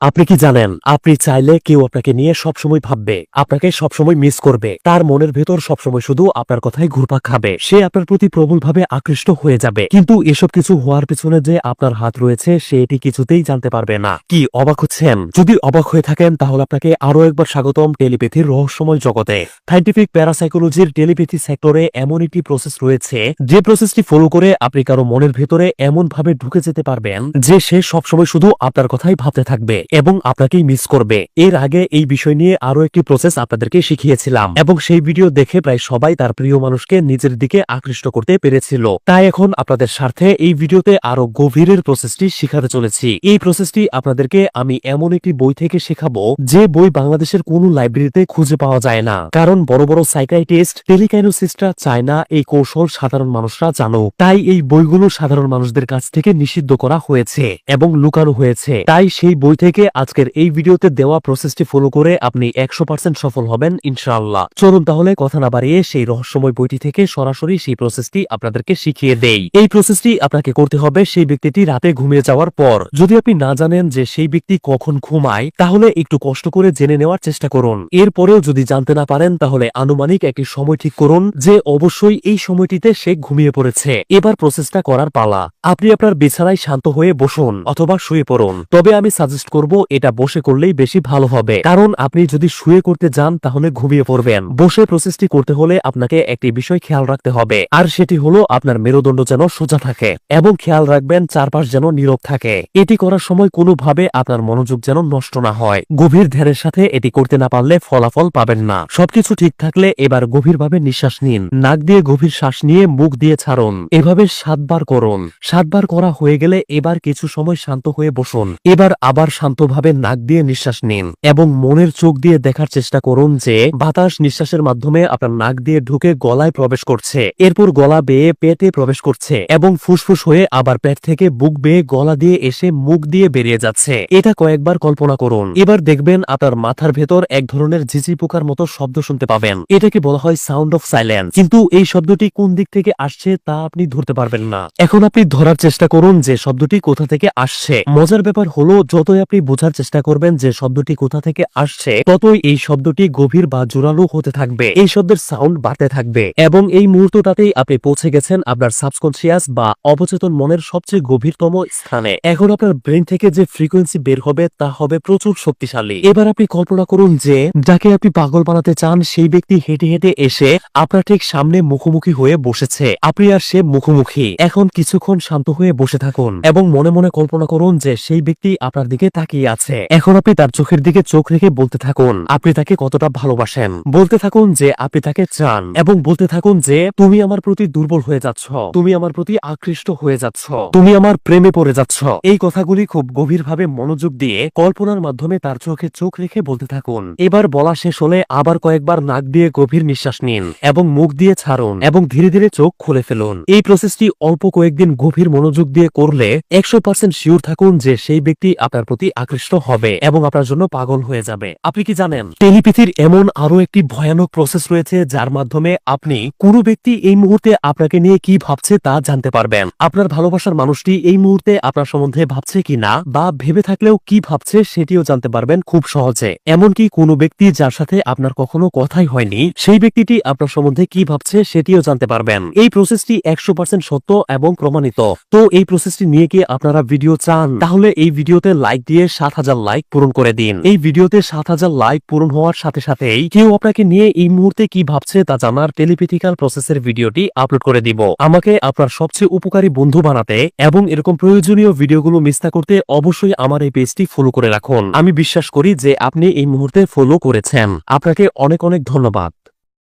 আপনি কি জানেন, আপনি চাইলে কেউ আপনাকে নিয়ে সবসময় ভাববে, আপনাকে সবসময় মিস করবে, তার মনের ভেতর সবসময় শুধু আপনার কথাই ঘুরপাক খাবে, সে আপনার প্রতি প্রবলভাবে আকৃষ্ট হয়ে যাবে। কিন্তু এসব কিছু হওয়ার পিছনে যে আপনার হাত রয়েছে সে এটি কিছুতেই জানতে পারবে না। কি অবাক হচ্ছেন? যদি অবাক হয়ে থাকেন তাহলে আপনাকে আরো একবার স্বাগতম টেলিপ্যাথির রহস্যময় জগতে। সায়েন্টিফিক প্যারাসাইকোলজির টেলিপ্যাথি সেক্টরে এমন একটি প্রসেস রয়েছে যে প্রসেসটি ফলো করে আপনি কারো মনের ভেতরে এমন ভাবে ঢুকে যেতে পারবেন যে সে সবসময় শুধু আপনার কথাই ভাবতে থাকবে এবং আপনাকেই মিস করবে। এর আগে এই বিষয় নিয়ে আরো একটি প্রসেস আপনাদেরকে শিখিয়েছিলাম এবং সেই ভিডিও দেখে প্রায় সবাই তার প্রিয় মানুষকে নিজের দিকে আকৃষ্ট করতে পেরেছিল। তাই এখন আপনাদের স্বার্থে এই ভিডিওতে আরো গভীরের প্রসেসটি শিখাতে চলেছি। এই প্রসেসটি আপনাদেরকে আমি এমন একটি বই থেকে শেখাবো যে বই বাংলাদেশের কোনো লাইব্রেরিতে খুঁজে পাওয়া যায় না, কারণ বড় বড় সাইকিয়াট্রিস্ট, টেলিকাইনোসিস্টরা চায় না এই কৌশল সাধারণ মানুষরা জানুক। তাই এই বইগুলো সাধারণ মানুষদের কাছ থেকে নিষিদ্ধ করা হয়েছে এবং লুকানো হয়েছে। তাই সেই বই থেকে আজকের এই ভিডিওতে দেওয়া প্রসেসটি ফলো করে আপনি 100% সফল হবেন ইনশাআল্লাহ। চলুন তাহলে কথা না বাড়িয়ে সেই রহস্যময় বইটি থেকে সরাসরি সেই প্রসেসটি আপনাদেরকে শিখিয়ে দেই। এই প্রসেসটি আপনাকে করতে হবে সেই ব্যক্তিটি রাতে ঘুমিয়ে যাওয়ার পর। যদি আপনি না জানেন যে সেই ব্যক্তি কখন ঘুমায় তাহলে একটু কষ্ট করে জেনে নেওয়ার চেষ্টা করুন। এরপরেও যদি জানতে না পারেন তাহলে আনুমানিক একটি সময় ঠিক করুন যে অবশ্যই এই সময়টিতে সে ঘুমিয়ে পড়েছে। এবার প্রসেসটা করার পালা। আপনি আপনার বিছানায় শান্ত হয়ে বসুন অথবা শুয়ে পড়ুন, তবে আমি সাজেস্ট করব এটা বসে করলেই বেশি ভালো হবে, কারণ আপনি যদি শুয়ে করতে যান তাহলে ঘুমিয়ে পড়বেন। বসে প্রসেসটি করতে হলে আপনাকে একটি বিষয় খেয়াল রাখতে হবে, আর সেটি হলো আপনার মেরুদণ্ড যেন সোজা থাকে এবং খেয়াল রাখবেন চারপাশ যেন নীরব থাকে। এটি করার সময় কোনোভাবে আপনার মনোযোগ যেন নষ্ট না হয়। গভীর ধ্যানের সাথে এটি করতে না পারলে ফলাফল পাবেন না। সবকিছু ঠিক থাকলে এবার গভীরভাবে নিঃশ্বাস নিন। নাক দিয়ে গভীর শ্বাস নিয়ে মুখ দিয়ে ছাড়ুন। এভাবে 7 বার করুন। 7 বার করা হয়ে গেলে এবার কিছু সময় শান্ত হয়ে বসুন। এবার আবার শান্তভাবে নাক দিয়ে নিঃশ্বাস নিন এবং মনের চোখ দিয়ে দেখার চেষ্টা করুন যে বাতাস নিঃশ্বাসের মাধ্যমে আপনার নাক দিয়ে ঢুকে গলায় প্রবেশ করছে, এরপর গলা বেয়ে পেটে প্রবেশ করছে এবং ফুসফুস হয়ে আবার পেট থেকে বুক বেয়ে গলা দিয়ে এসে মুখ দিয়ে বেরিয়ে যাচ্ছে। এটা কয়েকবার কল্পনা করুন। এবার দেখবেন আপনার মাথার ভেতর এক ধরনের ঝিঝি পোকার মতো শব্দ শুনতে পাবেন। এটাকে বলা হয় সাউন্ড অফ সাইলেন্স, কিন্তু এই শব্দটি কোন দিক থেকে আসছে তা আপনি ধরতে পারবেন না। এখন আপনি ধরার চেষ্টা করুন যে শব্দটি কোথা থেকে আসছে। মজার ব্যাপার হলো যতই আপনি বোঝার চেষ্টা করবেন যে শব্দটি কোথা থেকে আসছে ততই এই শব্দটি গভীর বা জোরালো হতে থাকবে, এই শব্দের সাউন্ড বাড়তে থাকবে এবং এই মুহূর্তটাতেই আপনি পৌঁছে গেছেন আপনার সাবকনসিয়াস বা অবচেতন মনের সবচেয়ে গভীরতম স্থানে। এখন আপনার ব্রেন থেকে যে ফ্রিকোয়েন্সি বের হবে তা হবে প্রচুর শক্তিশালী। এবার আপনি কল্পনা করুন যে যাকে আপনি পাগল বানাতে চান সেই ব্যক্তি হেঁটে হেঁটে এসে আপনার ঠিক সামনে মুখোমুখি হয়ে বসেছে। আপনি আর সে মুখোমুখি। এখন কিছুক্ষণ শান্ত হয়ে বসে থাকুন এবং মনে মনে কল্পনা করুন যে সেই ব্যক্তি আপনার দিকে তাকিয়ে আছে। এখন আপনি তার চোখের দিকে চোখ রেখে বলতে থাকুন আপনি তাকে কতটা ভালোবাসেন। বলতে থাকুন যে আপনি তাকে চান এবং বলতে থাকুন যে তুমি আমার প্রতি দুর্বল হয়ে যাচ্ছ, তুমি আমার প্রতি আকৃষ্ট হয়ে যাচ্ছ, তুমি আমার প্রেমে পড়ে যাচ্ছ। এই কথাগুলি খুব গভীরভাবে মনোযোগ দিয়ে কল্পনার মাধ্যমে তার চোখে চোখ রেখে বলতে থাকুন। এবার বলা শেষ হলে আবার কয়েকবার নাক দিয়ে গভীর নিঃশ্বাস নিন এবং মুখ দিয়ে ছাড়ুন এবং ধীরে ধীরে চোখ খুলে ফেলুন। এই প্রসেসটি অল্প কয়েকদিন গভীর মনোযোগ দিয়ে করলে 100% শিওর থাকুন যে সেই ব্যক্তি আপনার প্রতি আকৃষ্ট হবে এবং আপনার জন্য পাগল হয়ে যাবে। আপনি কি জানেন টেলিপ্যাথির এমন আরো একটি ভয়ানক প্রসেস রয়েছে যার মাধ্যমে আপনি কোনো ব্যক্তি এই মুহূর্তে আপনাকে নিয়ে কি ভাবছে তা জানতে পারবেন। আপনার ভালোবাসার মানুষটি এই মুহূর্তে আপনার সম্বন্ধে ভাবছে কিনা বা ভেবে থাকলেও কি ভাবছে সেটিও জানতে পারবেন খুব সহজে। এমনকি কোনো ব্যক্তি যার সাথে আপনার কখনো কথাই হয়নি সেই ব্যক্তিটি আপনার সম্বন্ধে কি ভাবছে সেটিও জানতে পারবেন। এই প্রসেসটি 100% সত্য এবং প্রমাণিত। তো এই প্রসেসটি নিয়ে কি আপনারা ভিডিও চান তাহলে এই ভিডিওতে লাইক দিয়ে 7000 লাইক পূরণ করে দিন। এই ভিডিওতে 7000 লাইক পূরণ হওয়ার সাথে সাথেই কেউ আপনাকে নিয়ে এই মুহূর্তে কি ভাবছে তা জানার টেলিপ্যাথিক্যাল প্রসেসের ভিডিওটি আপলোড করে দিব। আমাকে আপনার সবচেয়ে উপকারী বন্ধু বানাতে এবং এরকম প্রয়োজনীয় ভিডিওগুলো মিস না করতে অবশ্যই আমার এই পেজটি ফলো করে রাখুন। আমি বিশ্বাস করি যে আপনি এই মুহূর্তে ফলো করেছেন। আপনাকে অনেক অনেক ধন্যবাদ।